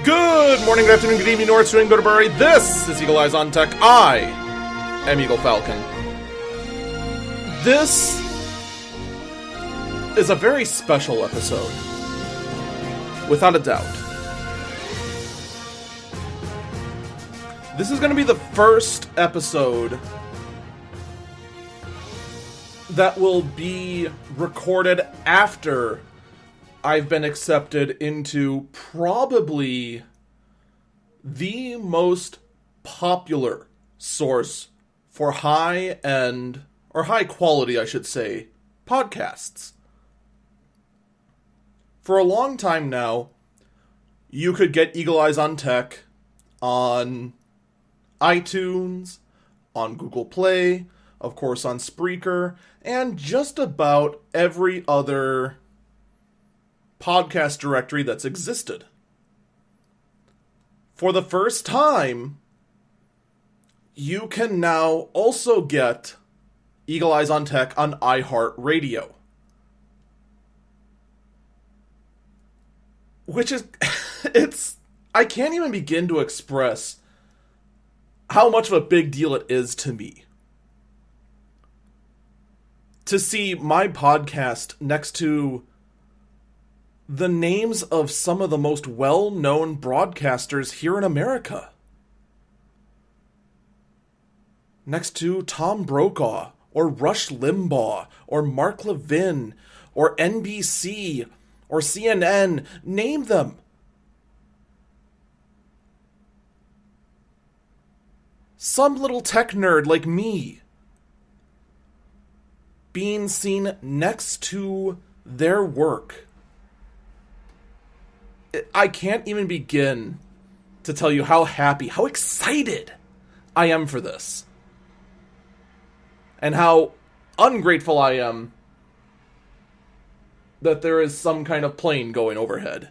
Good morning, good afternoon, good evening, North Swing, go to Bury. This is Eagle Eyes on Tech. I am Eagle Falcon. This is a very special episode, without a doubt. This is going to be the first episode that will be recorded after I've been accepted into probably the most popular source for high-end, or high-quality, I should say, podcasts. For a long time now, you could get Eagle Eyes on Tech on iTunes, on Google Play, of course on Spreaker, and just about every other podcast directory that's existed. For the first time, you can now also get Eagle Eyes on Tech on iHeartRadio. Which is, I can't even begin to express how much of a big deal it is to me to see my podcast next to the names of some of the most well-known broadcasters here in America. Next to Tom Brokaw, or Rush Limbaugh, or Mark Levin, or NBC, or CNN, name them. Some little tech nerd like me being seen next to their work. I can't even begin to tell you how happy, how excited I am for this. And how ungrateful I am that there is some kind of plane going overhead.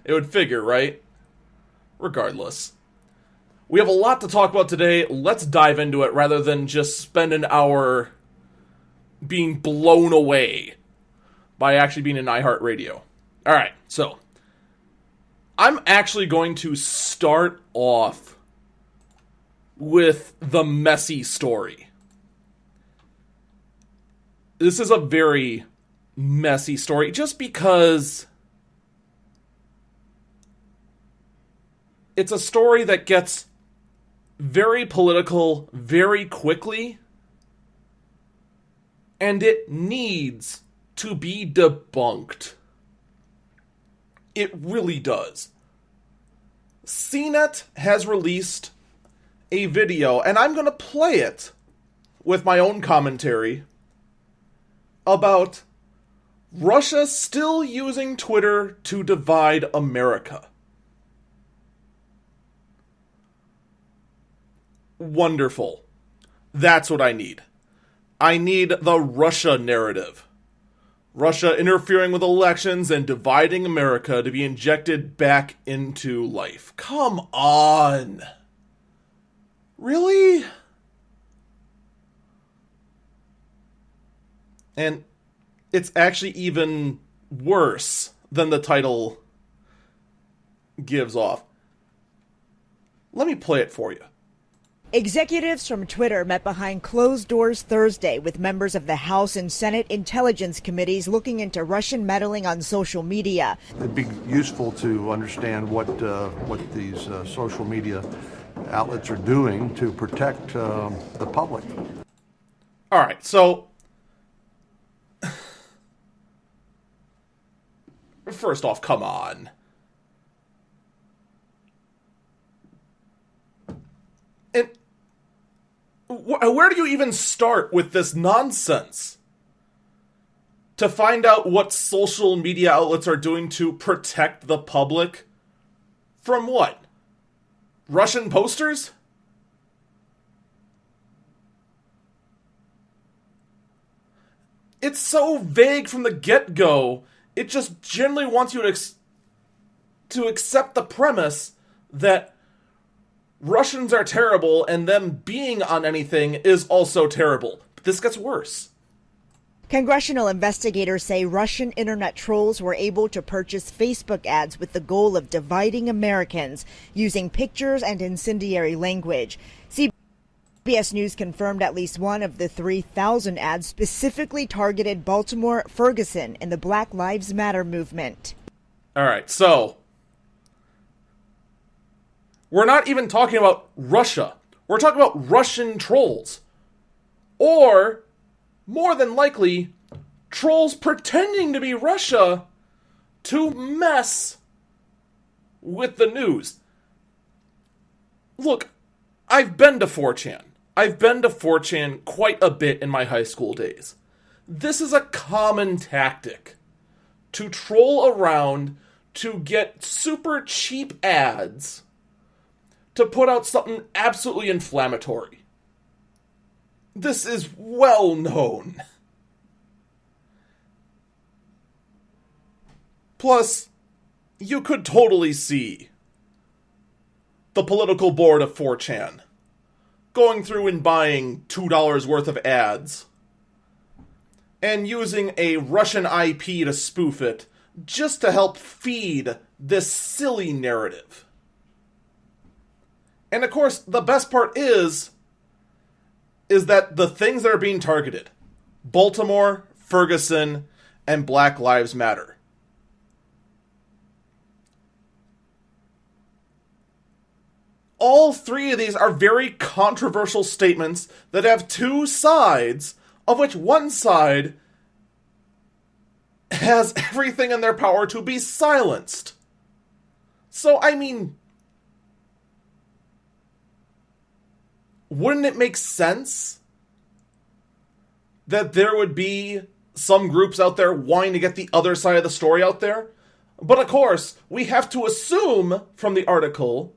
It would figure, right? Regardless. We have a lot to talk about today. Let's dive into it rather than just spend an hour being blown away by actually being in iHeartRadio. Alright, so I'm actually going to start off with the messy story. This is a very messy story just because it's a story that gets very political very quickly, and it needs to be debunked. It really does. CNET has released a video, and I'm going to play it with my own commentary about Russia still using Twitter to divide America. Wonderful. That's what I need. I need the Russia narrative. Russia interfering with elections and dividing America to be injected back into life. Come on. Really? And it's actually even worse than the title gives off. Let me play it for you. Executives from Twitter met behind closed doors Thursday with members of the House and Senate Intelligence Committees looking into Russian meddling on social media. It'd be useful to understand what these social media outlets are doing to protect the public. All right, so first off, come on. And where do you even start with this nonsense? To find out what social media outlets are doing to protect the public from what? Russian posters? It's so vague from the get-go. It just generally wants you to accept the premise that Russians are terrible and them being on anything is also terrible. But this gets worse. Congressional investigators say Russian internet trolls were able to purchase Facebook ads with the goal of dividing Americans using pictures and incendiary language. CBS News confirmed at least one of the 3,000 ads specifically targeted Baltimore Ferguson and the Black Lives Matter movement. All right, so we're not even talking about Russia. We're talking about Russian trolls. Or, more than likely, trolls pretending to be Russia to mess with the news. Look, I've been to 4chan. I've been to 4chan quite a bit in my high school days. This is a common tactic to troll around to get super cheap ads to put out something absolutely inflammatory. This is well known. Plus, you could totally see the political board of 4chan going through and buying $2 worth of ads and using a Russian IP to spoof it just to help feed this silly narrative. And of course, the best part is that the things that are being targeted, Baltimore, Ferguson, and Black Lives Matter, all three of these are very controversial statements that have two sides, of which one side has everything in their power to be silenced. So, I mean, wouldn't it make sense that there would be some groups out there wanting to get the other side of the story out there? But of course, we have to assume from the article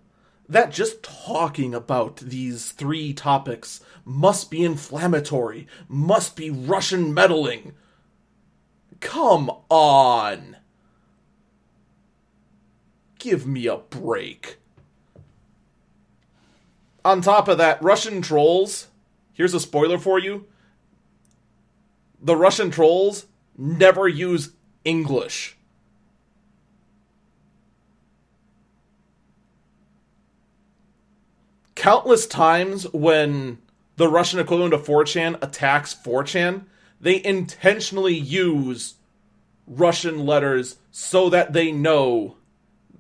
that just talking about these three topics must be inflammatory, must be Russian meddling. Come on. Give me a break. On top of that, Russian trolls, here's a spoiler for you. The Russian trolls never use English. Countless times when the Russian equivalent of 4chan attacks 4chan, they intentionally use Russian letters so that they know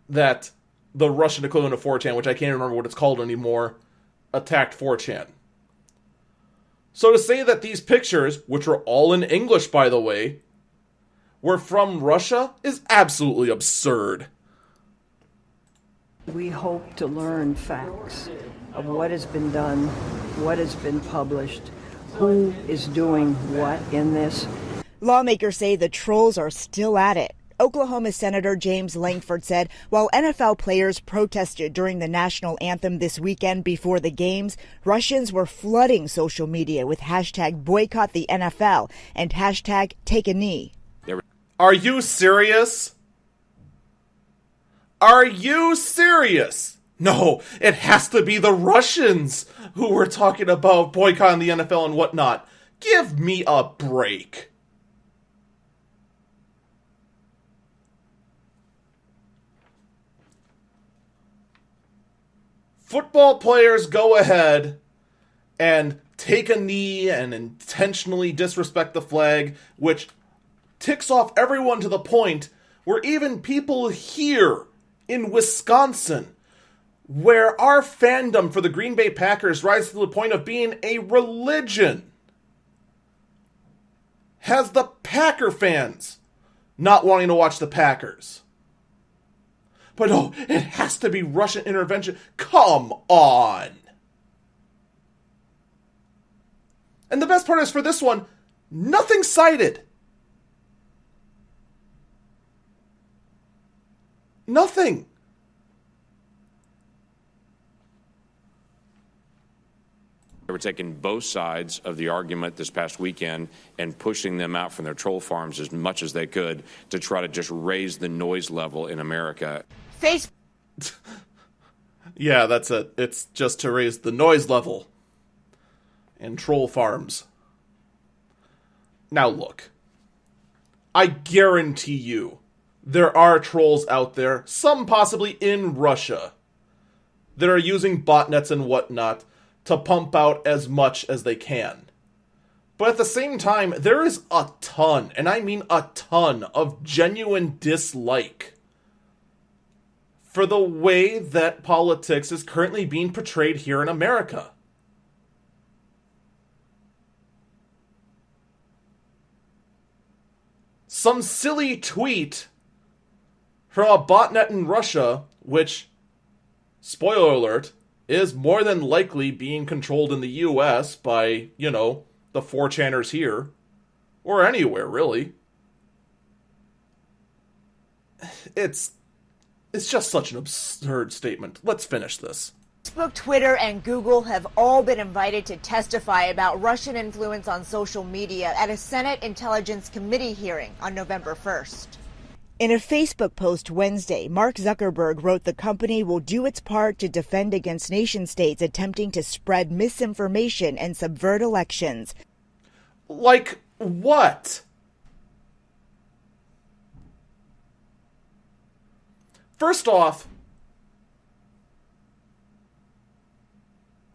that the Russian equivalent of 4chan, which I can't remember what it's called anymore, attacked 4chan. So to say that these pictures, which were all in English by the way, were from Russia is absolutely absurd. We hope to learn facts of what has been done, what has been published, who is doing what in this. Lawmakers say the trolls are still at it. Oklahoma Senator James Langford said while NFL players protested during the national anthem this weekend before the games, Russians were flooding social media with hashtag boycott the NFL and hashtag take a knee. Are you serious? Are you serious? No, it has to be the Russians who were talking about boycotting the NFL and whatnot. Give me a break. Football players go ahead and take a knee and intentionally disrespect the flag, which ticks off everyone to the point where even people here in Wisconsin, where our fandom for the Green Bay Packers rises to the point of being a religion, has the Packer fans not wanting to watch the Packers. But oh, it has to be Russian intervention. Come on. And the best part is for this one, nothing cited. Nothing. They were taking both sides of the argument this past weekend and pushing them out from their troll farms as much as they could to try to just raise the noise level in America. Yeah, that's it. It's just to raise the noise level in troll farms. Now look, I guarantee you there are trolls out there, some possibly in Russia, that are using botnets and whatnot to pump out as much as they can. But at the same time, there is a ton, and I mean a ton, of genuine dislike for the way that politics is currently being portrayed here in America. Some silly tweet from a botnet in Russia, which, spoiler alert, is more than likely being controlled in the US by, the 4chaners here, or anywhere, really. It's just such an absurd statement. Let's finish this. Facebook, Twitter, and Google have all been invited to testify about Russian influence on social media at a Senate Intelligence Committee hearing on November 1st. In a Facebook post Wednesday, Mark Zuckerberg wrote the company will do its part to defend against nation-states attempting to spread misinformation and subvert elections. Like what? First off,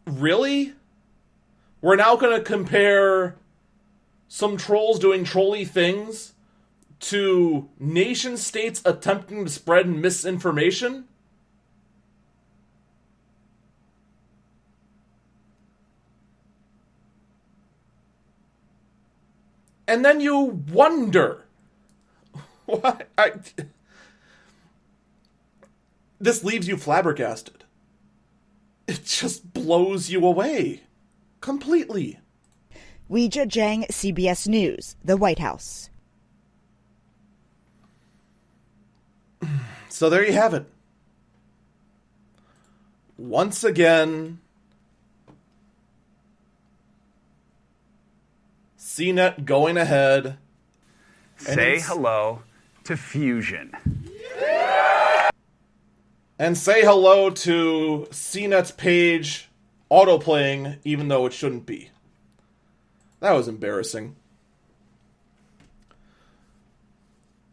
really? We're now going to compare some trolls doing trolly things to nation-states attempting to spread misinformation? And then you wonder, what? This leaves you flabbergasted. It just blows you away. Completely. Weijia Jiang, CBS News, the White House. So there you have it. Once again, CNET going ahead. Say hello to Fusion. And say hello to CNET's page autoplaying, even though it shouldn't be. That was embarrassing.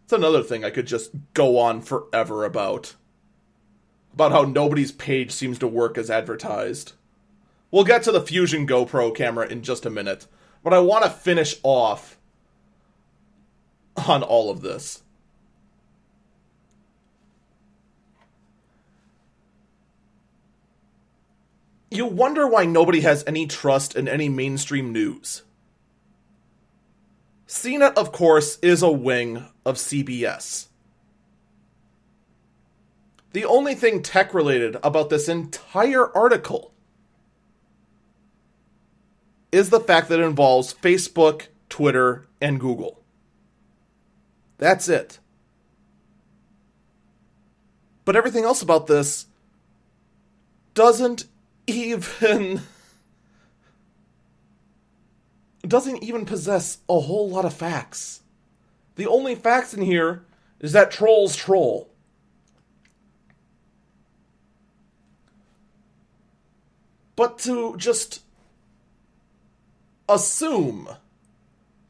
It's another thing I could just go on forever about. About how nobody's page seems to work as advertised. We'll get to the Fusion GoPro camera in just a minute, but I want to finish off on all of this. You wonder why nobody has any trust in any mainstream news. CNET, of course, is a wing of CBS. The only thing tech-related about this entire article is the fact that it involves Facebook, Twitter, and Google. That's it. But everything else about this doesn't even possess a whole lot of facts. The only facts in here is that trolls troll. But to just assume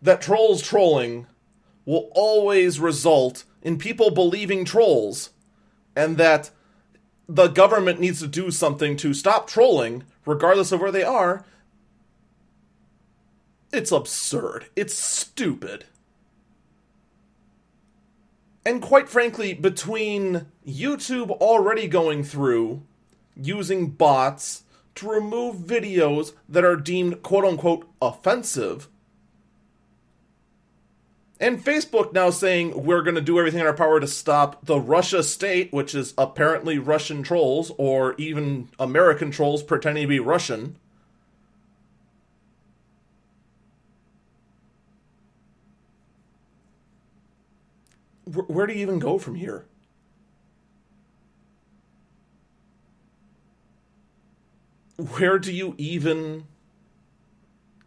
that trolls trolling will always result in people believing trolls, and that the government needs to do something to stop trolling, regardless of where they are, it's absurd. It's stupid. And quite frankly, between YouTube already going through using bots to remove videos that are deemed quote-unquote offensive, and Facebook now saying we're going to do everything in our power to stop the Russia state, which is apparently Russian trolls, or even American trolls pretending to be Russian. Where do you even go from here? Where do you even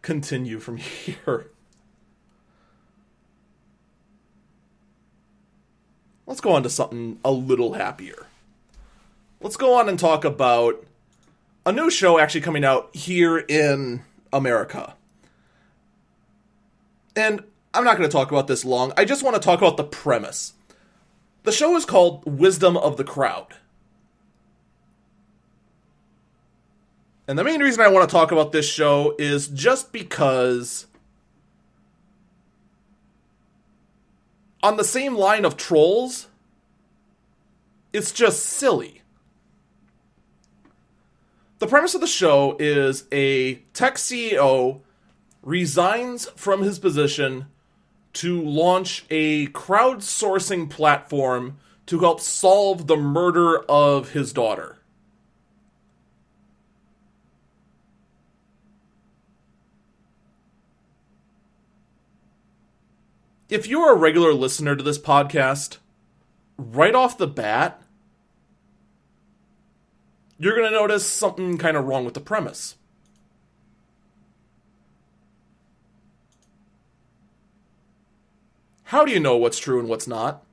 continue from here? Let's go on to something a little happier. Let's go on and talk about a new show actually coming out here in America. And I'm not going to talk about this long. I just want to talk about the premise. The show is called Wisdom of the Crowd. And the main reason I want to talk about this show is just because, on the same line of trolls, it's just silly. The premise of the show is a tech CEO resigns from his position to launch a crowdsourcing platform to help solve the murder of his daughter. If you're a regular listener to this podcast, right off the bat, you're going to notice something kind of wrong with the premise. How do you know what's true and what's not?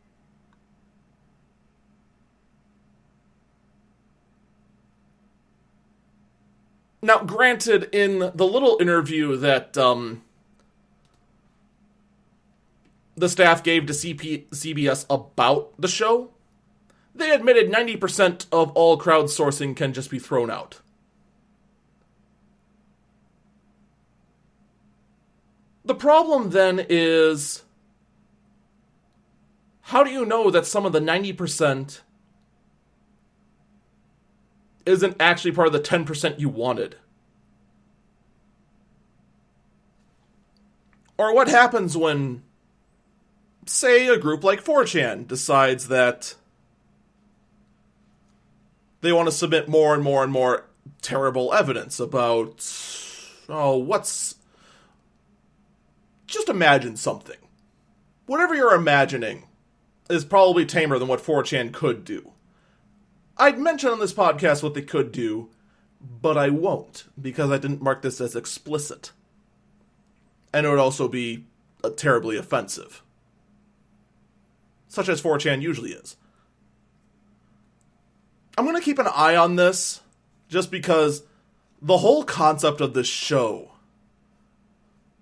Now, granted, in the little interview that the staff gave to CBS about the show, they admitted 90% of all crowdsourcing can just be thrown out. The problem then is, how do you know that some of the 90% isn't actually part of the 10% you wanted? Or what happens when, say, a group like 4chan decides that they want to submit more and more and more terrible evidence about, just imagine something. Whatever you're imagining is probably tamer than what 4chan could do. I'd mention on this podcast what they could do, but I won't, because I didn't mark this as explicit. And it would also be terribly offensive. Such as 4chan usually is. I'm going to keep an eye on this, just because the whole concept of this show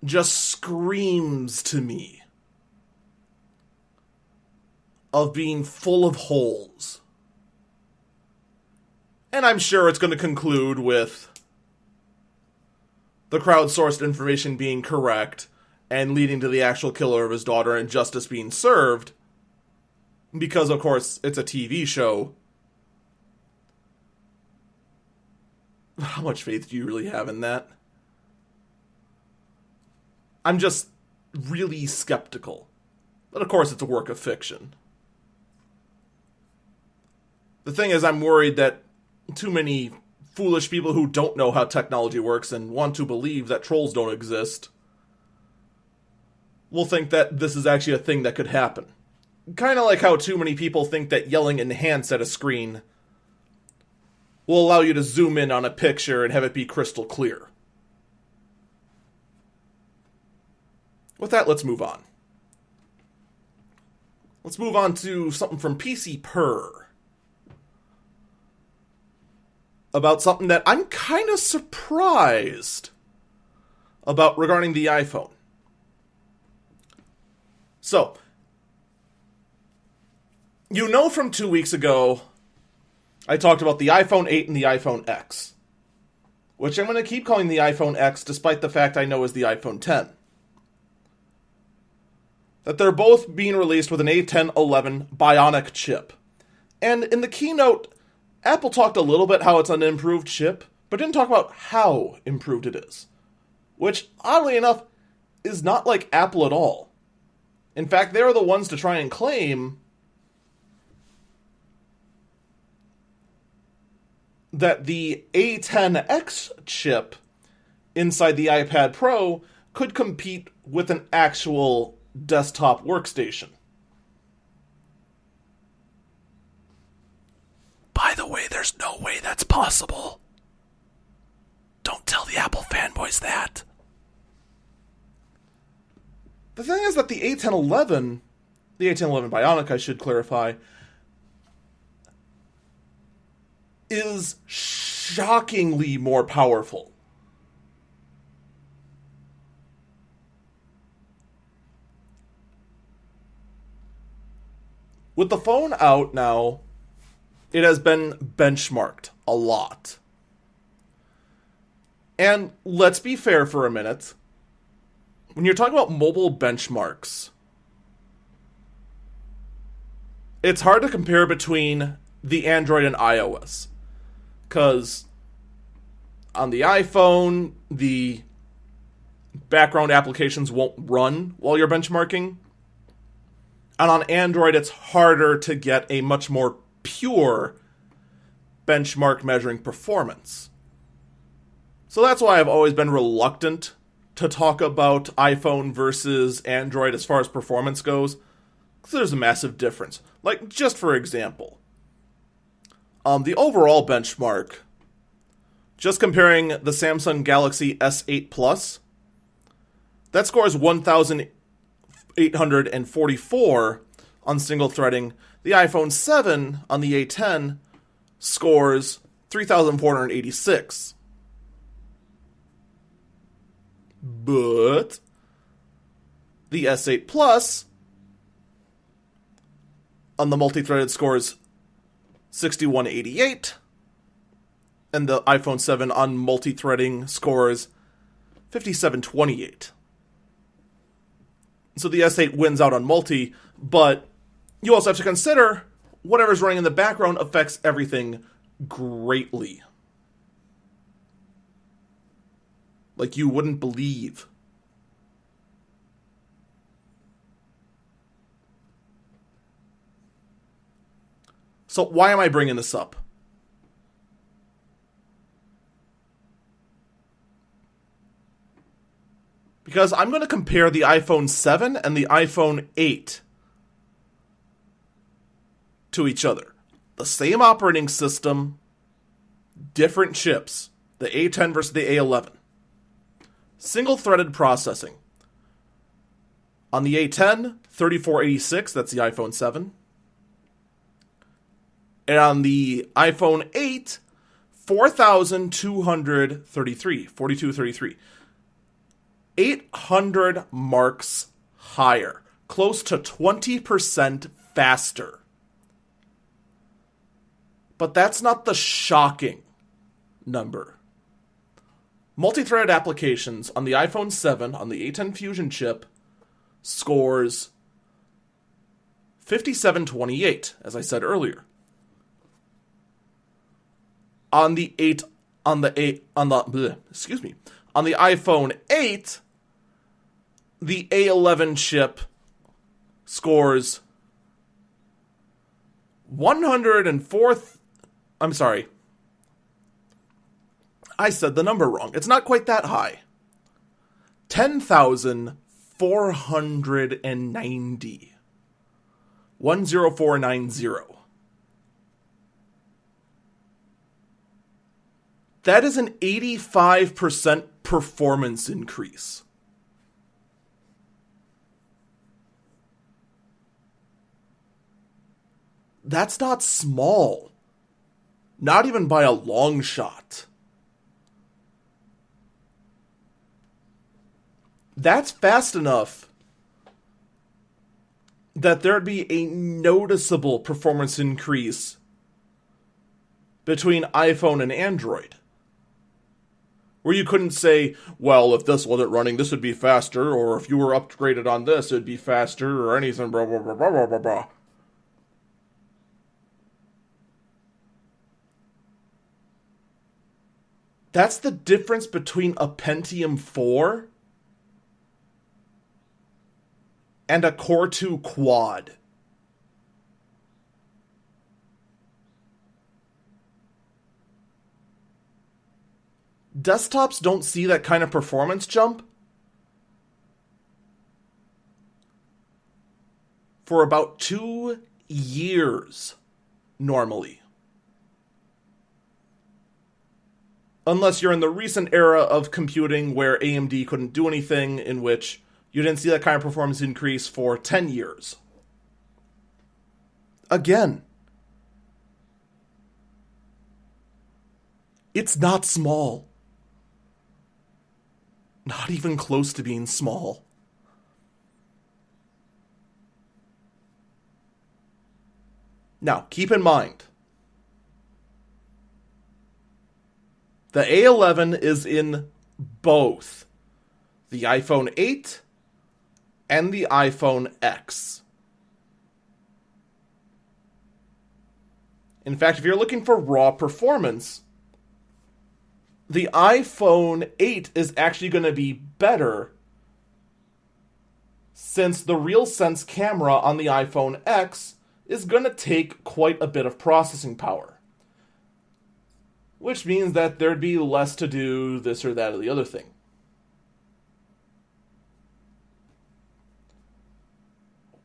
just screams to me of being full of holes. And I'm sure it's going to conclude with the crowdsourced information being correct and leading to the actual killer of his daughter and justice being served. Because, of course, it's a TV show. How much faith do you really have in that? I'm just really skeptical. But, of course, it's a work of fiction. The thing is, I'm worried that too many foolish people who don't know how technology works and want to believe that trolls don't exist will think that this is actually a thing that could happen. Kind of like how too many people think that yelling enhance at a screen will allow you to zoom in on a picture and have it be crystal clear. With that, let's move on. Let's move on to something from PC Per. About something that I'm kind of surprised about regarding the iPhone. So, you know from 2 weeks ago, I talked about the iPhone 8 and the iPhone X, which I'm going to keep calling the iPhone X despite the fact I know is the iPhone 10. That they're both being released with an A1011 Bionic chip. And in the keynote, Apple talked a little bit how it's an improved chip, but didn't talk about how improved it is. Which, oddly enough, is not like Apple at all. In fact, they are the ones to try and claim that the A10X chip inside the iPad Pro could compete with an actual desktop workstation. By the way, there's no way that's possible. Don't tell the Apple fanboys that. The thing is that the A1011 Bionic, I should clarify, is shockingly more powerful. With the phone out now, it has been benchmarked a lot. And let's be fair for a minute. When you're talking about mobile benchmarks, it's hard to compare between the Android and iOS. Because on the iPhone, the background applications won't run while you're benchmarking. And on Android, it's harder to get a much more pure benchmark measuring performance. So that's why I've always been reluctant to talk about iPhone versus Android as far as performance goes, because there's a massive difference. Like, just for example, the overall benchmark, just comparing the Samsung Galaxy S8 Plus, that scores 1,844 on single threading. The iPhone 7 on the A10 scores 3,486. But the S8 Plus on the multi-threaded scores 6188, and the iPhone 7 on multi-threading scores 5728. So the S8 wins out on multi, but you also have to consider whatever's running in the background affects everything greatly. Like you wouldn't believe. So why am I bringing this up? Because I'm going to compare the iPhone 7 and the iPhone 8 to each other. The same operating system, different chips. The A10 versus the A11. Single-threaded processing. On the A10, 3486, that's the iPhone 7. And on the iPhone 8, 4,233, 4233. 800 marks higher. Close to 20% faster. But that's not the shocking number. Multi-threaded applications on the iPhone 7 on the A10 Fusion chip scores 5728, as I said earlier. On the iPhone 8, the A11 chip scores 104. I'm sorry. I said the number wrong. It's not quite that high. 10,490. 10490. That is an 85% performance increase. That's not small. Not even by a long shot. That's fast enough that there'd be a noticeable performance increase between iPhone and Android. Where you couldn't say, well, if this wasn't running, this would be faster, or if you were upgraded on this, it'd be faster, or anything, blah, blah, blah, blah, blah, blah, blah. That's the difference between a Pentium 4 and a Core 2 Quad. Desktops don't see that kind of performance jump for about 2 years, normally. Unless you're in the recent era of computing where AMD couldn't do anything, in which you didn't see that kind of performance increase for 10 years. Again, it's not small. Not even close to being small. Now, keep in mind, the A11 is in both the iPhone 8 and the iPhone X. In fact, if you're looking for raw performance, the iPhone 8 is actually going to be better, since the RealSense camera on the iPhone X is going to take quite a bit of processing power. Which means that there'd be less to do this or that or the other thing.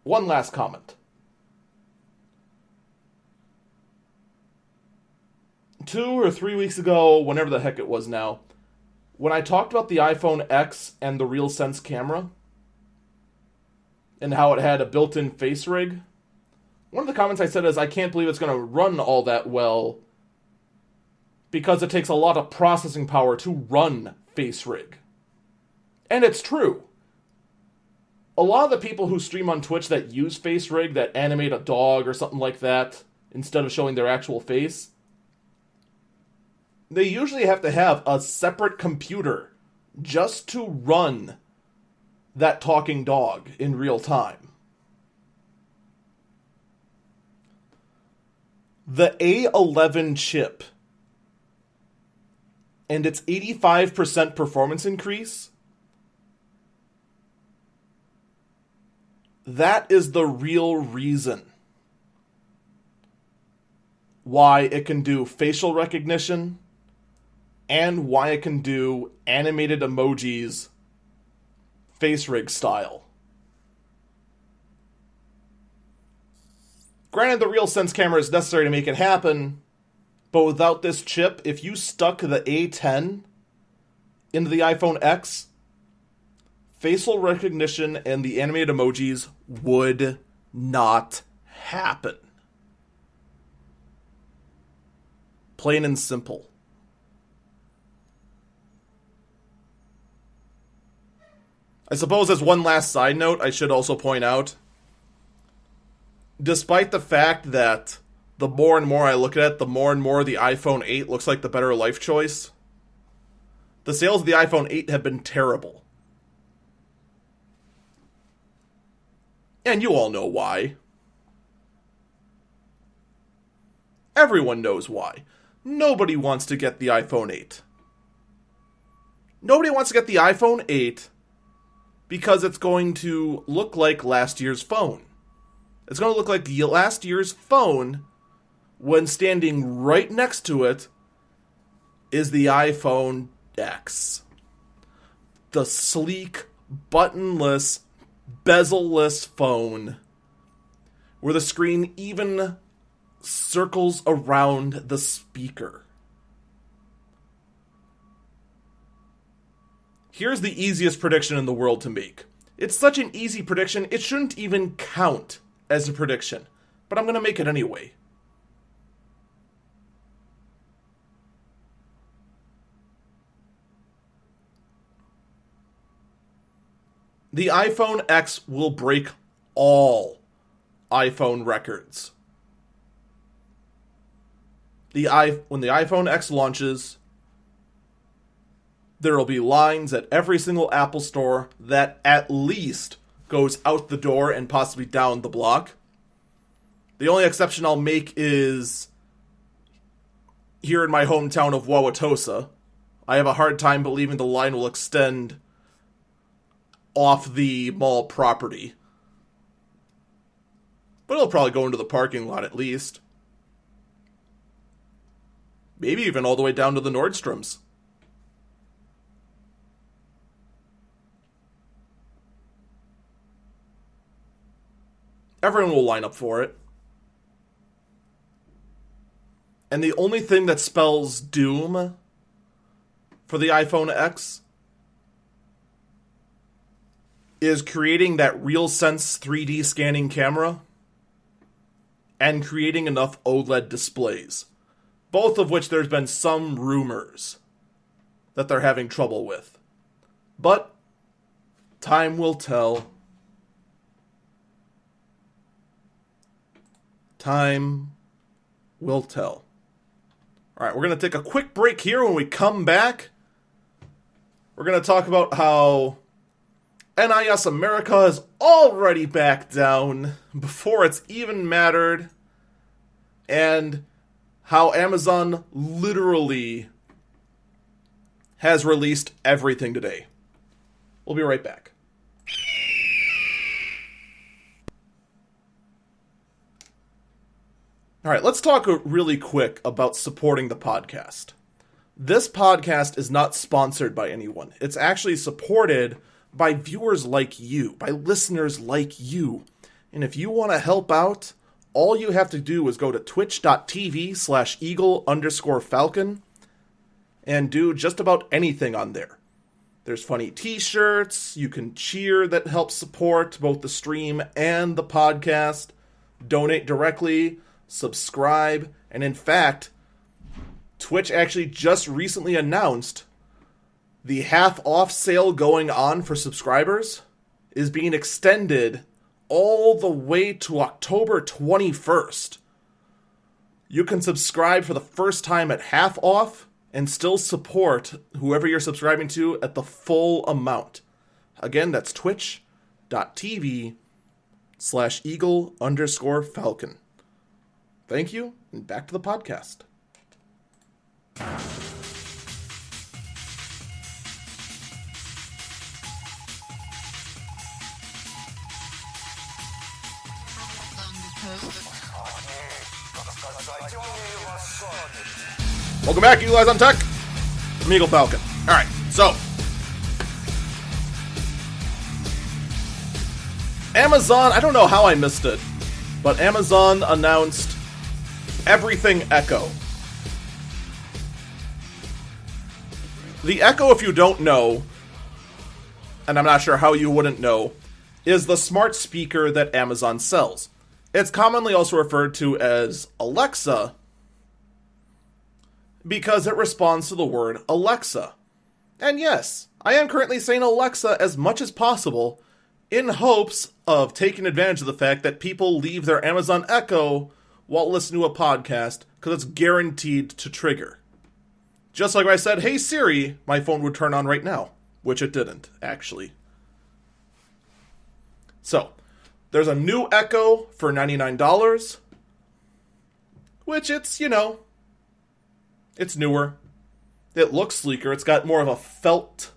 One last comment. 2 or 3 weeks ago, whenever the heck it was now, when I talked about the iPhone X and the RealSense camera, and how it had a built-in face rig, one of the comments I said is, I can't believe it's going to run all that well, because it takes a lot of processing power to run face rig. And it's true. A lot of the people who stream on Twitch that use face rig, that animate a dog or something like that, instead of showing their actual face, they usually have to have a separate computer just to run that talking dog in real time. The A11 chip and its 85% performance increase, that is the real reason why it can do facial recognition and why it can do animated emojis face rig style. Granted, the RealSense camera is necessary to make it happen, but without this chip, if you stuck the A10 into the iPhone X, facial recognition and the animated emojis would not happen. Plain and simple. I suppose as one last side note, I should also point out, despite the fact that the more and more I look at it, the more and more the iPhone 8 looks like the better life choice, the sales of the iPhone 8 have been terrible. And you all know why. Everyone knows why. Nobody wants to get the iPhone 8. Nobody wants to get the iPhone 8 because it's going to look like last year's phone. It's going to look like last year's phone when standing right next to it is the iPhone X. The sleek, buttonless, bezel-less phone where the screen even circles around the speaker. Here's the easiest prediction in the world to make. It's such an easy prediction, it shouldn't even count as a prediction, but I'm going to make it anyway. The iPhone X will break all iPhone records. When the iPhone X launches, there will be lines at every single Apple store that at least goes out the door and possibly down the block. The only exception I'll make is here in my hometown of Wauwatosa. I have a hard time believing the line will extend off the mall property. But it'll probably go into the parking lot at least. Maybe even all the way down to the Nordstroms. Everyone will line up for it. And the only thing that spells doom for the iPhone X is creating that RealSense 3D scanning camera and creating enough OLED displays. Both of which there's been some rumors that they're having trouble with. But time will tell. Time will tell. All right, we're going to take a quick break here. When we come back, we're going to talk about how NIS America has already backed down before it's even mattered, and how Amazon literally has released everything today. We'll be right back. All right, let's talk really quick about supporting the podcast. This podcast is not sponsored by anyone. It's actually supported by viewers like you, by listeners like you. And if you want to help out, all you have to do is go to twitch.tv/eagle_falcon and do just about anything on there. There's funny t-shirts, you can cheer that helps support both the stream and the podcast, donate directly, subscribe, and in fact, Twitch actually just recently announced the half-off sale going on for subscribers is being extended all the way to October 21st. You can subscribe for the first time at half off and still support whoever you're subscribing to at the full amount. Again, that's twitch.tv/eagle_falcon. Thank you, and back to the podcast. Welcome back, Eagle Eyes on Tech. I'm Eagle Falcon. Alright, so Amazon, I don't know how I missed it, but Amazon announced Everything Echo. The Echo, if you don't know, and I'm not sure how you wouldn't know, is the smart speaker that Amazon sells. It's commonly also referred to as Alexa because it responds to the word Alexa. And yes, I am currently saying Alexa as much as possible in hopes of taking advantage of the fact that people leave their Amazon Echo while listening to a podcast because it's guaranteed to trigger. Just like when I said, "Hey Siri," my phone would turn on right now, which it didn't, actually. So, there's a new Echo for $99, which it's newer. It looks sleeker. It's got more of a felt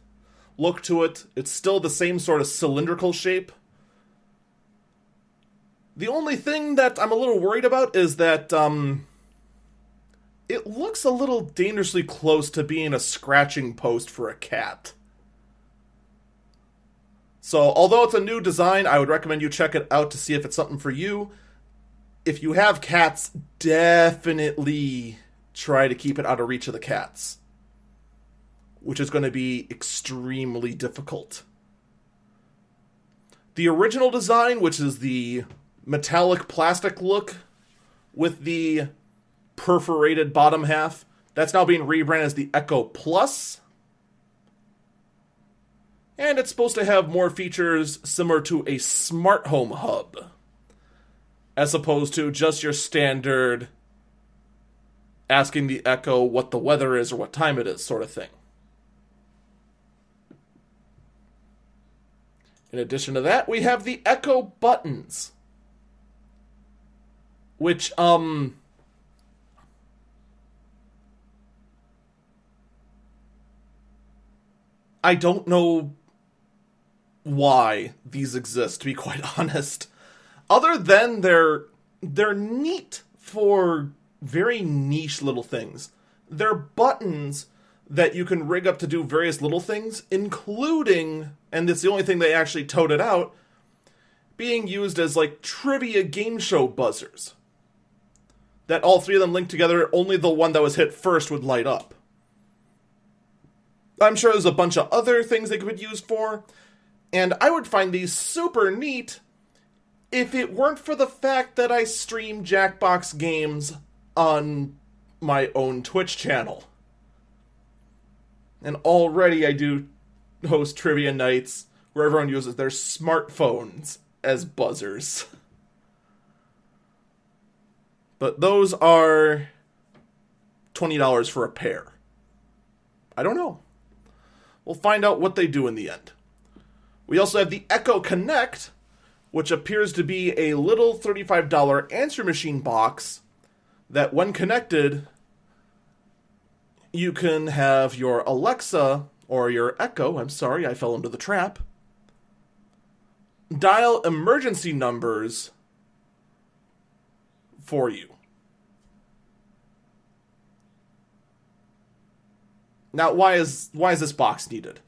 look to it. It's still the same sort of cylindrical shape. The only thing that I'm a little worried about is that it looks a little dangerously close to being a scratching post for a cat. So, although it's a new design, I would recommend you check it out to see if it's something for you. If you have cats, definitely try to keep it out of reach of the cats, which is going to be extremely difficult. The original design, which is the metallic plastic look with the perforated bottom half, that's now being rebranded as the Echo Plus. And it's supposed to have more features similar to a smart home hub, as opposed to just your standard asking the Echo what the weather is or what time it is sort of thing. In addition to that, we have the Echo buttons, which, I don't know why these exist, to be quite honest. Other than they're neat for very niche little things. They're buttons that you can rig up to do various little things, including, and it's the only thing they actually toted out, being used as like trivia game show buzzers. That all three of them linked together, only the one that was hit first would light up. I'm sure there's a bunch of other things they could be used for, and I would find these super neat if it weren't for the fact that I stream Jackbox games on my own Twitch channel. And already I do host trivia nights where everyone uses their smartphones as buzzers. But those are $20 for a pair. I don't know. We'll find out what they do in the end. We also have the Echo Connect, which appears to be a little $35 answer machine box that, when connected, you can have your Alexa or your Echo, I'm sorry, I fell into the trap, dial emergency numbers for you. Now, why is this box needed?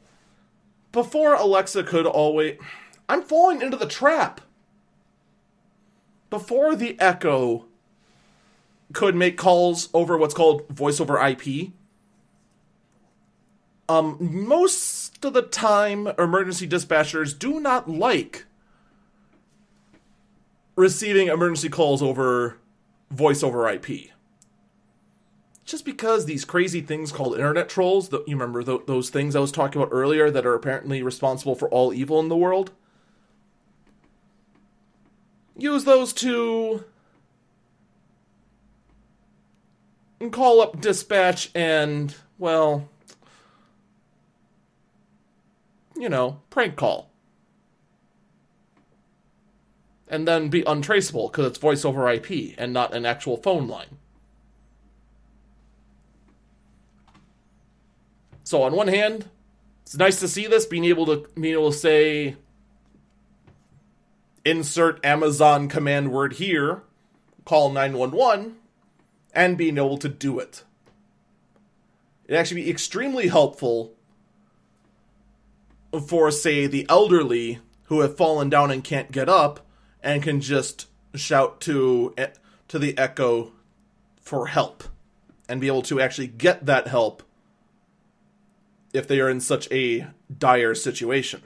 Before, Alexa could always... I'm falling into the trap. Before, the Echo could make calls over what's called voice over IP. Most of the time, emergency dispatchers do not like receiving emergency calls over voice over IP. Just because these crazy things called internet trolls, you remember those things I was talking about earlier that are apparently responsible for all evil in the world? Use those to call up dispatch and, well, prank call. And then be untraceable because it's voice over IP and not an actual phone line. So on one hand, it's nice to see this, being able to say, insert Amazon command word here, call 911, and being able to do it. It'd actually be extremely helpful for, say, the elderly who have fallen down and can't get up and can just shout to the Echo for help and be able to actually get that help if they are in such a dire situation.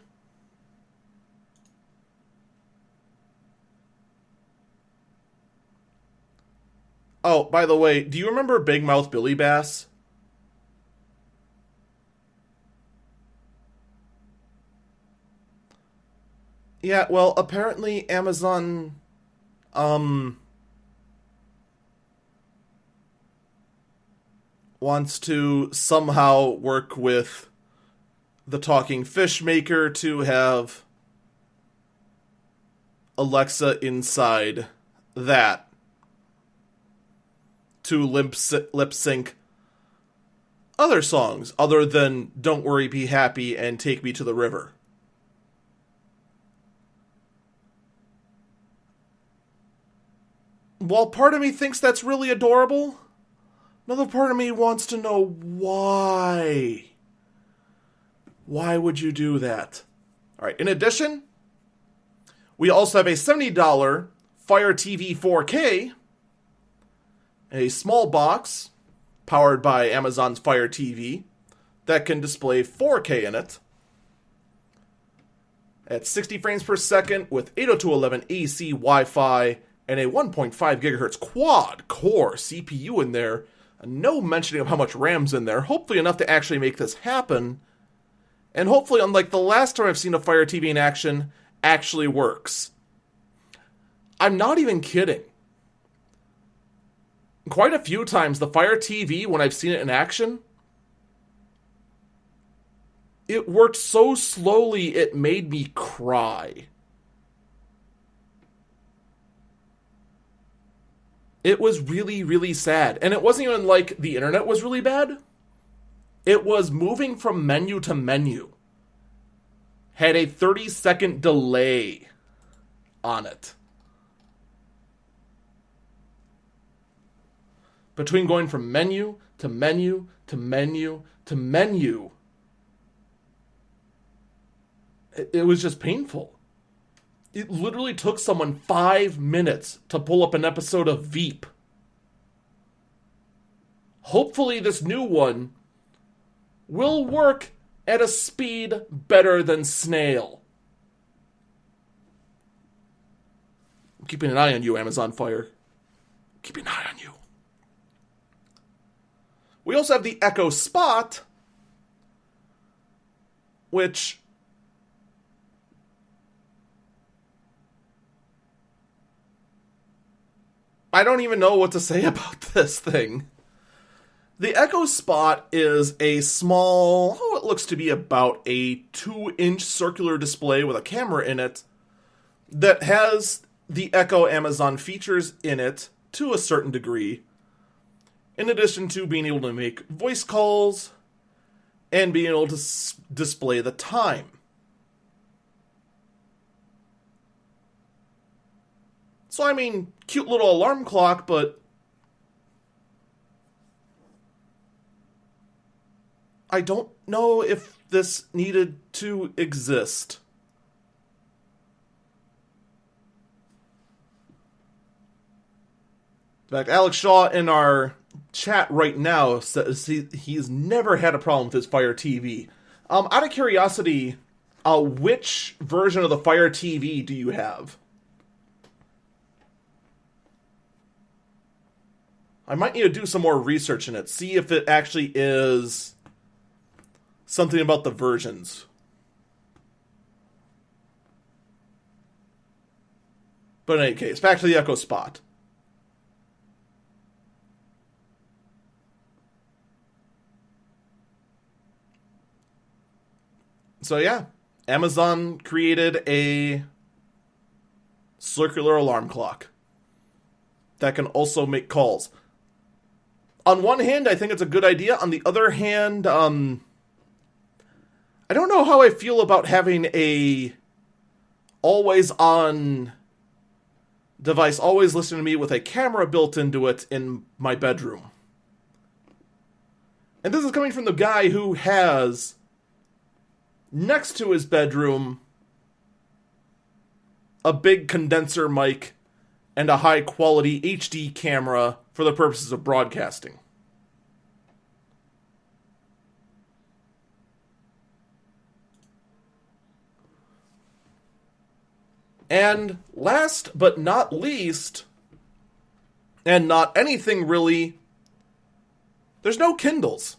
Oh, by the way, do you remember Big Mouth Billy Bass? Yeah, well, apparently Amazon, wants to somehow work with the talking fish maker to have Alexa inside that to lip sync other songs other than Don't Worry, Be Happy and Take Me to the River. While part of me thinks that's really adorable, another part of me wants to know why. Why would you do that? All right, in addition, we also have a $70 Fire TV 4K, a small box powered by Amazon's Fire TV that can display 4K in it at 60 frames per second with 802.11 AC Wi-Fi and a 1.5 gigahertz quad-core CPU in there. No mentioning of how much RAM's in there. Hopefully enough to actually make this happen. And hopefully, unlike the last time I've seen a Fire TV in action, actually works. I'm not even kidding. Quite a few times, the Fire TV, when I've seen it in action, it worked so slowly it made me cry. It was really, really sad. And it wasn't even like the internet was really bad. It was moving from menu to menu. Had a 30-second delay on it. Between going from menu to menu to menu to menu. It was just painful. It literally took someone 5 minutes to pull up an episode of Veep. Hopefully this new one will work at a speed better than snail. I'm keeping an eye on you, Amazon Fire. Keeping an eye on you. We also have the Echo Spot, which I don't even know what to say about this thing. The Echo Spot is a small, it looks to be about a 2-inch circular display with a camera in it that has the Echo Amazon features in it to a certain degree, in addition to being able to make voice calls and being able to display the time. So, I mean, cute little alarm clock, but I don't know if this needed to exist. In fact, Alex Shaw in our chat right now says he's never had a problem with his Fire TV. Out of curiosity, which version of the Fire TV do you have? I might need to do some more research in it, see if it actually is something about the versions. But in any case, back to the Echo Spot. So yeah, Amazon created a circular alarm clock that can also make calls. On one hand, I think it's a good idea. On the other hand, I don't know how I feel about having a always-on device always listening to me with a camera built into it in my bedroom. And this is coming from the guy who has, next to his bedroom, a big condenser mic and a high-quality HD camera for the purposes of broadcasting. And last but not least, and not anything really, there's no Kindles.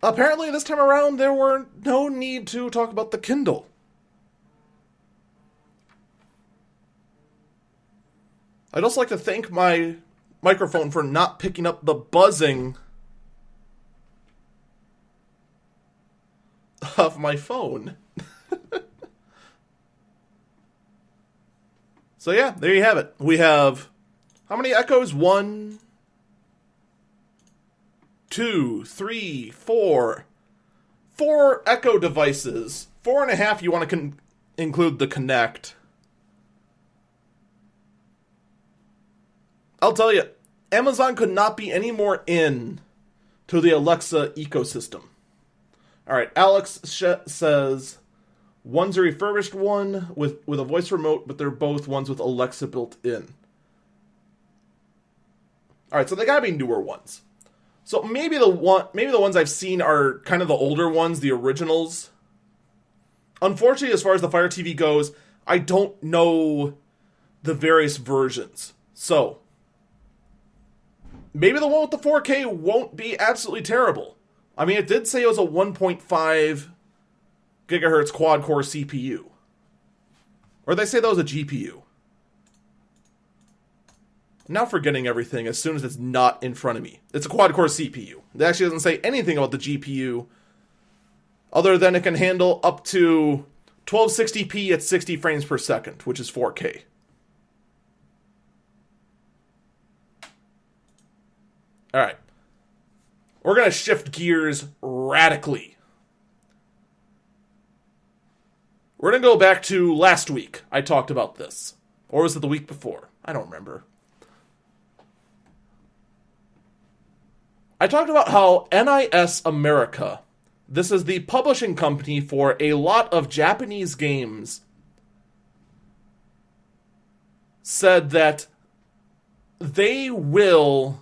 Apparently this time around there were no need to talk about the Kindle. I'd also like to thank my microphone for not picking up the buzzing of my phone. So yeah, there you have it. We have, how many Echoes? 1, 2, 3, 4. 4 Echo devices. 4.5 you want to include the Kinect. I'll tell you, Amazon could not be any more in to the Alexa ecosystem. Alright, Alex says, one's a refurbished one with a voice remote, but they're both ones with Alexa built in. Alright, so they gotta be newer ones. So maybe the ones I've seen are kind of the older ones, the originals. Unfortunately, as far as the Fire TV goes, I don't know the various versions. So maybe the one with the 4K won't be absolutely terrible. I mean, it did say it was a 1.5 gigahertz quad-core CPU. Or they say that was a GPU. I'm now forgetting everything as soon as it's not in front of me. It's a quad-core CPU. It actually doesn't say anything about the GPU, other than it can handle up to 1260p at 60 frames per second, which is 4K. Alright. We're going to shift gears radically. We're going to go back to last week. I talked about this. Or was it the week before? I don't remember. I talked about how NIS America, this is the publishing company for a lot of Japanese games, said that they will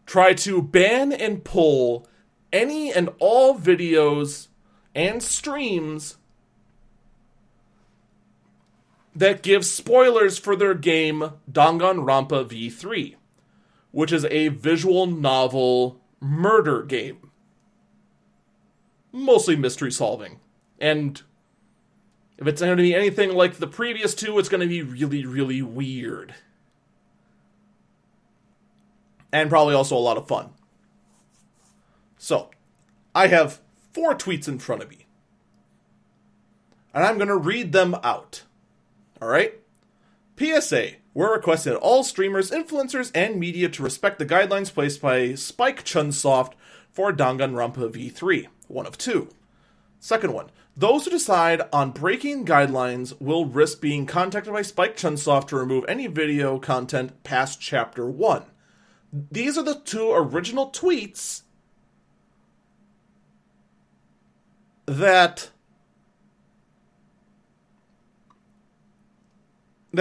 try to ban and pull any and all videos and streams that give spoilers for their game Danganronpa V3, which is a visual novel murder game. Mostly mystery solving. And If it's going to be anything like the previous two, it's going to be really, really weird. And probably also a lot of fun. So, I have 4 tweets in front of me. And I'm going to read them out. Alright? PSA. We're requesting that all streamers, influencers, and media to respect the guidelines placed by Spike Chunsoft for Danganronpa V3. One of 2. Second one. Those who decide on breaking guidelines will risk being contacted by Spike Chunsoft to remove any video content past Chapter 1. These are the 2 original tweets that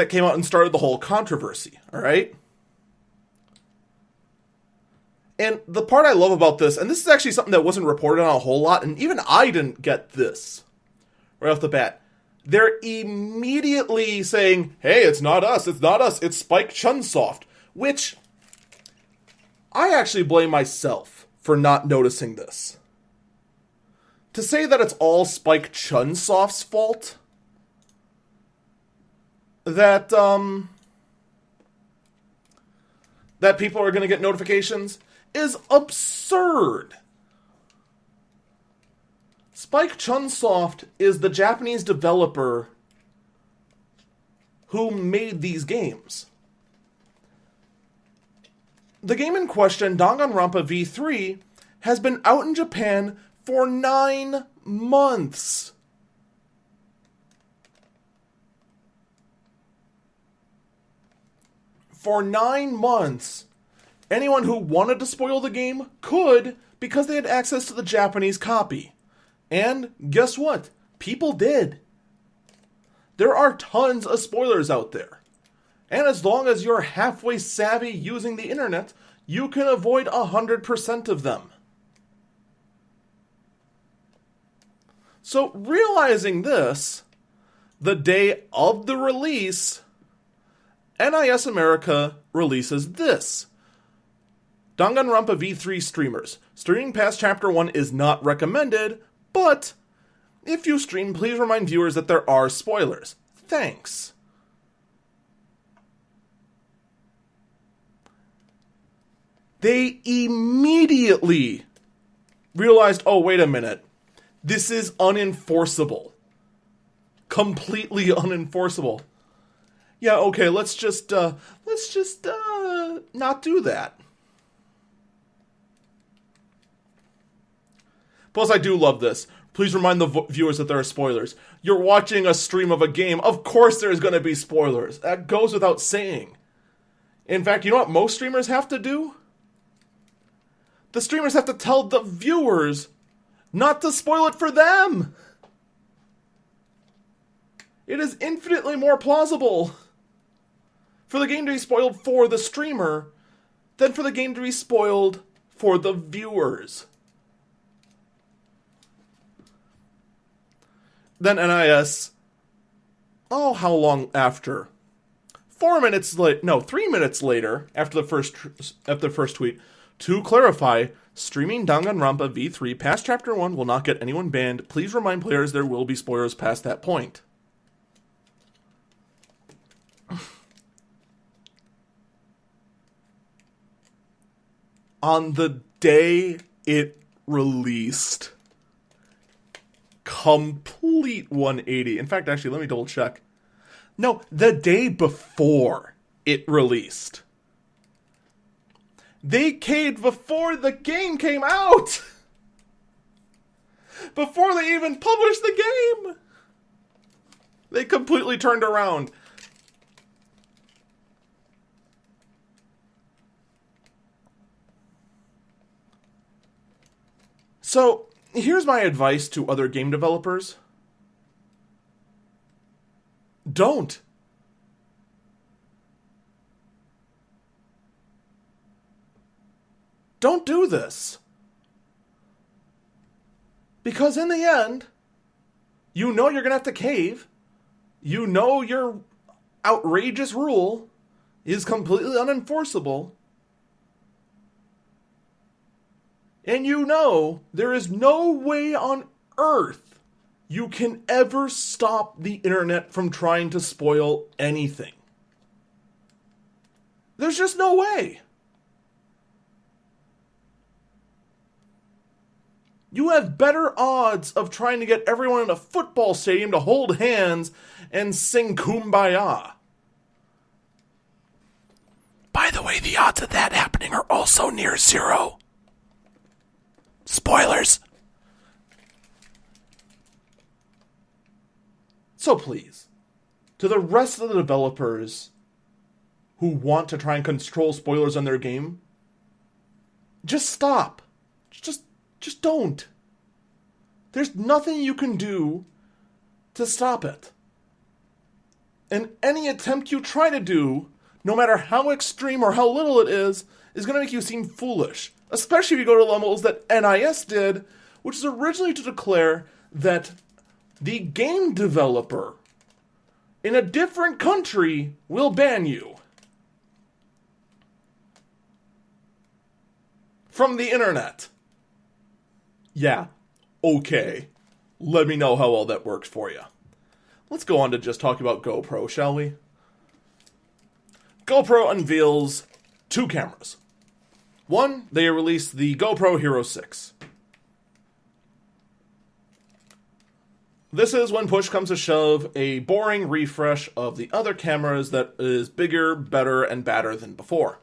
came out and started the whole controversy, alright? And the part I love about this, and this is actually something that wasn't reported on a whole lot, and even I didn't get this right off the bat. They're immediately saying, hey, it's not us, it's Spike Chunsoft. Which, I actually blame myself for not noticing this. To say that it's all Spike Chunsoft's fault, that people are going to get notifications, is absurd. Spike Chunsoft is the Japanese developer who made these games. The game in question, Danganronpa V3, has been out in Japan for 9 months. For 9 months, anyone who wanted to spoil the game could, because they had access to the Japanese copy. And guess what? People did. There are tons of spoilers out there. And as long as you're halfway savvy using the internet, you can avoid 100% of them. So, realizing this, the day of the release, NIS America releases this. Danganronpa V3 streamers. Streaming past Chapter 1 is not recommended, but if you stream, please remind viewers that there are spoilers. Thanks. They immediately realized, oh, wait a minute. This is unenforceable. Completely unenforceable. Yeah, okay, let's just not do that. Plus, I do love this. Please remind the viewers that there are spoilers. You're watching a stream of a game. Of course there's going to be spoilers. That goes without saying. In fact, you know what most streamers have to do? The streamers have to tell the viewers not to spoil it for them. It is infinitely more plausible for the game to be spoiled for the streamer than for the game to be spoiled for the viewers. Then NIS, how long after? 3 minutes later, after the first tweet, to clarify, streaming Danganronpa V3 past Chapter 1 will not get anyone banned. Please remind players there will be spoilers past that point. On the day it released. Complete 180. In fact, actually, let me double check. No, the day before it released. They caved before the game came out! Before they even published the game! They completely turned around. So, here's my advice to other game developers. Don't. Don't do this. Because in the end, you know you're going to have to cave. You know your outrageous rule is completely unenforceable. And you know there is no way on earth you can ever stop the internet from trying to spoil anything. There's just no way. You have better odds of trying to get everyone in a football stadium to hold hands and sing Kumbaya. By the way, the odds of that happening are also near zero. Spoilers. So please, to the rest of the developers who want to try and control spoilers on their game, just stop. Just don't. There's nothing you can do to stop it. And any attempt you try to do, no matter how extreme or how little it is going to make you seem foolish. Especially if you go to levels that NIS did, which is originally to declare that the game developer in a different country will ban you from the internet. Yeah, okay. Let me know how all that works for you. Let's go on to just talk about GoPro, shall we? GoPro unveils 2 cameras. One, they released the GoPro Hero 6. This is, when push comes to shove, a boring refresh of the other cameras that is bigger, better, and badder than before.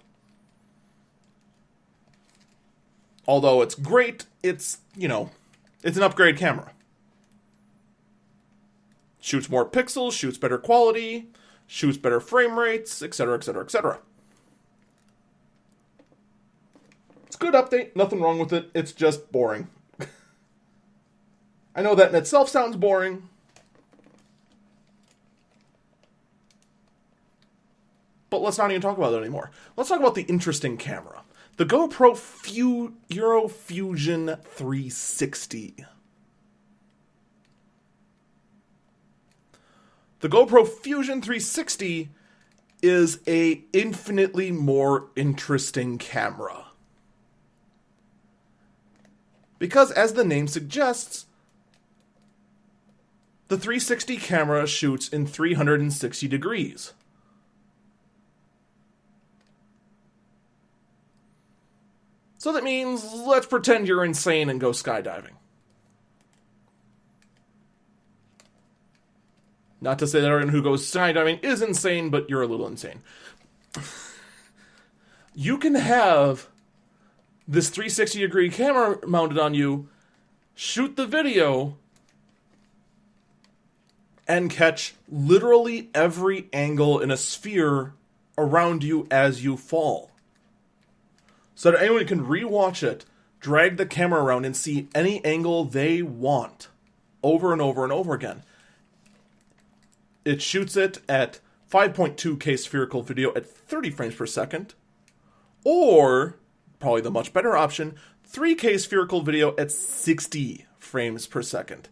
Although it's great, it's an upgrade camera. Shoots more pixels, shoots better quality, shoots better frame rates, etc., etc., etc. It's a good update, nothing wrong with it, it's just boring. I know that in itself sounds boring, but let's not even talk about it anymore. Let's talk about the interesting camera. The GoPro Hero Fusion 360. The GoPro Fusion 360 is a infinitely more interesting camera. Because, as the name suggests, the 360 camera shoots in 360 degrees. So that means, let's pretend you're insane and go skydiving. Not to say that everyone who goes skydiving is insane, but you're a little insane. You can have this 360-degree camera mounted on you, shoot the video, and catch literally every angle in a sphere around you as you fall. So that anyone can rewatch it, drag the camera around, and see any angle they want over and over and over again. It shoots it at 5.2K spherical video at 30 frames per second, or, probably the much better option, 3K spherical video at 60 frames per second,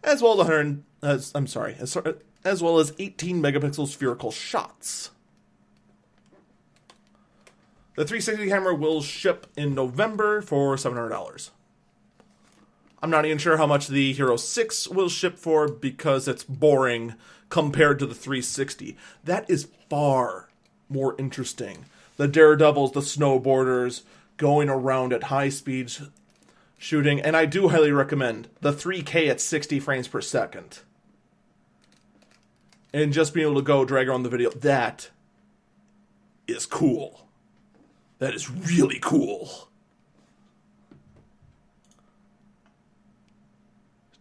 as well as as well as 18 megapixel spherical shots. The 360 camera will ship in November for $700. I'm not even sure how much the Hero 6 will ship for because it's boring compared to the 360. That is far more interesting. The daredevils, the snowboarders, going around at high speeds, shooting, and I do highly recommend the 3K at 60 frames per second. And just being able to go drag around the video, that is cool. That is really cool.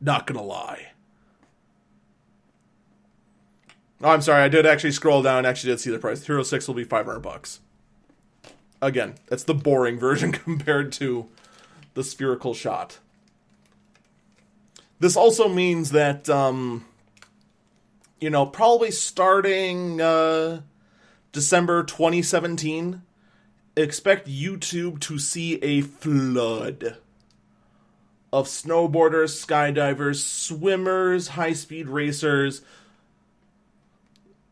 Not gonna lie. Oh, I'm sorry, I did actually scroll down and actually did see the price. Hero 6 will be $500. Again, that's the boring version compared to the spherical shot. This also means that, probably starting December 2017, expect YouTube to see a flood of snowboarders, skydivers, swimmers, high-speed racers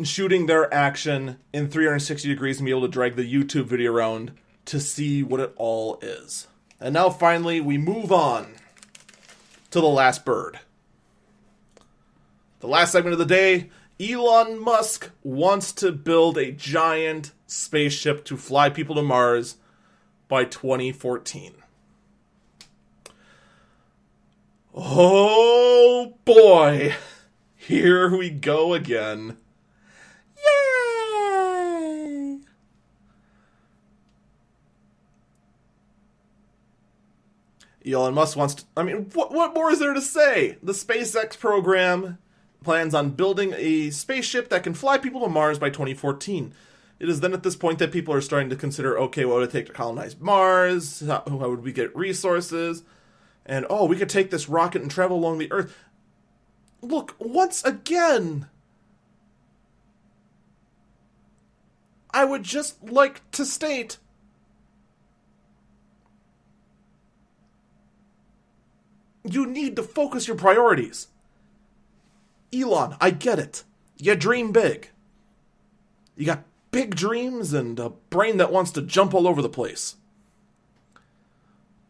shooting their action in 360 degrees and be able to drag the YouTube video around to see what it all is. And now finally we move on to the last bird. The last segment of the day, Elon Musk wants to build a giant spaceship to fly people to Mars by 2014. Oh boy, here we go again. Yay! Elon Musk wants to, what more is there to say? The SpaceX program plans on building a spaceship that can fly people to Mars by 2014. It is then at this point that people are starting to consider, okay, what would it take to colonize Mars? How would we get resources? And, we could take this rocket and travel along the Earth. Look, once again, I would just like to state, you need to focus your priorities. Elon, I get it. You dream big. You got big dreams and a brain that wants to jump all over the place.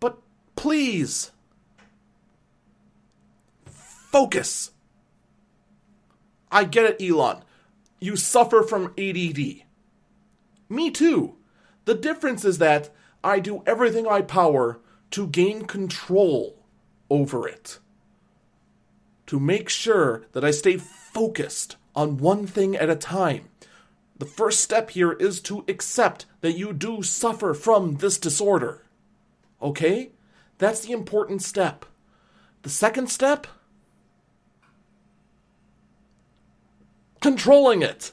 But please, focus. I get it, Elon. You suffer from ADD. Me too. The difference is that I do everything I power to gain control over it. To make sure that I stay focused on one thing at a time. The first step here is to accept that you do suffer from this disorder. Okay? That's the important step. The second step? Controlling it.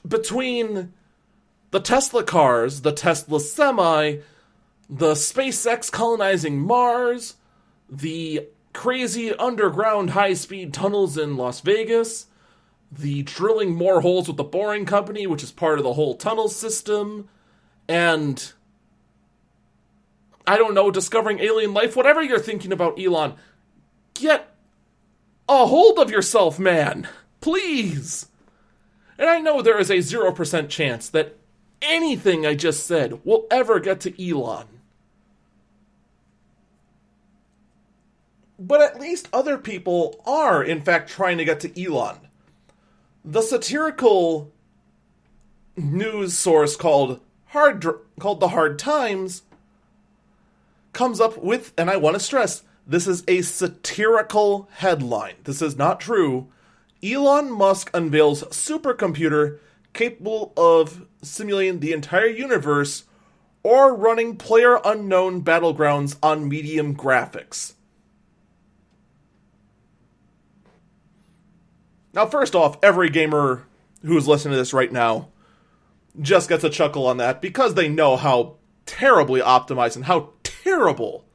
Between the Tesla cars, the Tesla Semi, the SpaceX colonizing Mars, the crazy underground high-speed tunnels in Las Vegas, the drilling more holes with the Boring Company, which is part of the whole tunnel system, and, I don't know, discovering alien life, whatever you're thinking about, Elon, get a hold of yourself, man. Please. And I know there is a 0% chance that anything I just said will ever get to Elon. But at least other people are, in fact, trying to get to Elon. The satirical news source called The Hard Times comes up with, and I want to stress, this is a satirical headline. This is not true. Elon Musk unveils supercomputer capable of simulating the entire universe or running player-unknown battlegrounds on medium graphics. Now, first off, every gamer who is listening to this right now just gets a chuckle on that because they know how terribly optimized and how terrible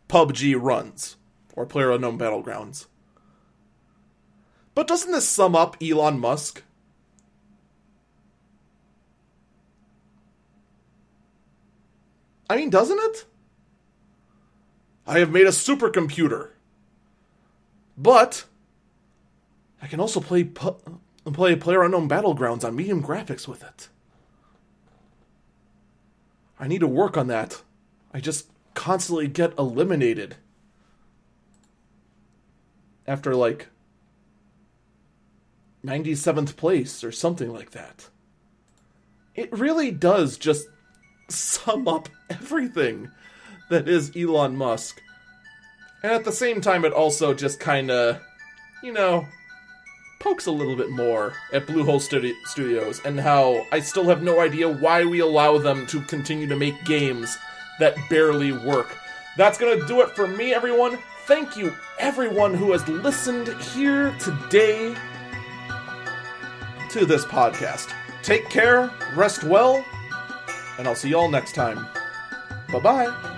PUBG runs, or PlayerUnknown Battlegrounds. But doesn't this sum up Elon Musk? I mean, doesn't it? I have made a supercomputer. But I can also play PlayerUnknown Battlegrounds on medium graphics with it. I need to work on that. I just constantly get eliminated after, 97th place or something like that. It really does just sum up everything that is Elon Musk. And at the same time, it also just kind of, pokes a little bit more at Bluehole Studios and how I still have no idea why we allow them to continue to make games that barely work. That's going to do it for me, everyone. Thank you, everyone who has listened here today to this podcast. Take care, rest well, and I'll see y'all next time. Bye-bye.